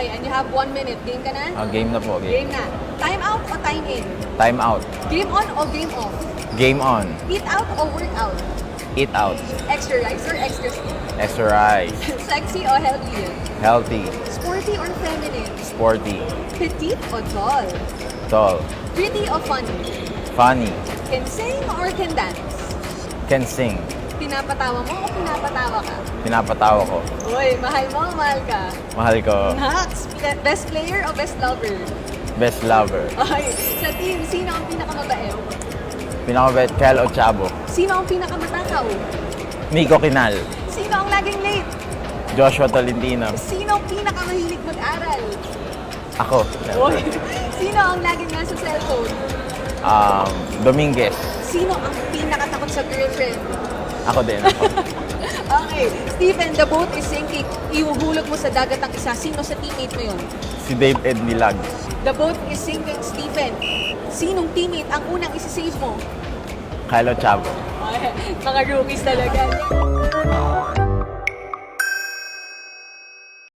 Okay, and you have 1 minute. Game ka na? Game na po. Game na. Time out o time in? Time out. Game on o game off? Game on. Eat out o work out? Eat out. Extra rice or extra steam? Extra rice. Sexy o healthy? Healthy. Sporty or feminine? Sporty. Petite o tall? Tall. Pretty o funny? Funny. Can sing or can dance? Can sing. Pinapatawa mo o pinapatawa ka? Pinapatawa ko. Uy, mahal mo o mahal ka? Mahal ko. Max, best player o best lover? Best lover. Okay, sa team, sino ang pinakamabait? Pinakabait, Kel Ochabo. Sino ang pinakamatakaw? Nico Kinal. Sino ang laging late? Joshua Tolentino. Sino ang pinakamahilig mag-aral? Ako. Uy, sino ang laging nasa cellphone? Dominguez. Sino ang pinakatakot sa girlfriend? Ako din. Ako. Okay, Stephen, the boat is sinking. Ihuhulog mo sa dagat ang isa. Sino sa teammate mo yun? Si Dave Ed Nilag. The boat is sinking, Stephen. Sinong teammate ang unang isi-save mo? Kyle Ochabo. Ay, mga rookies talaga.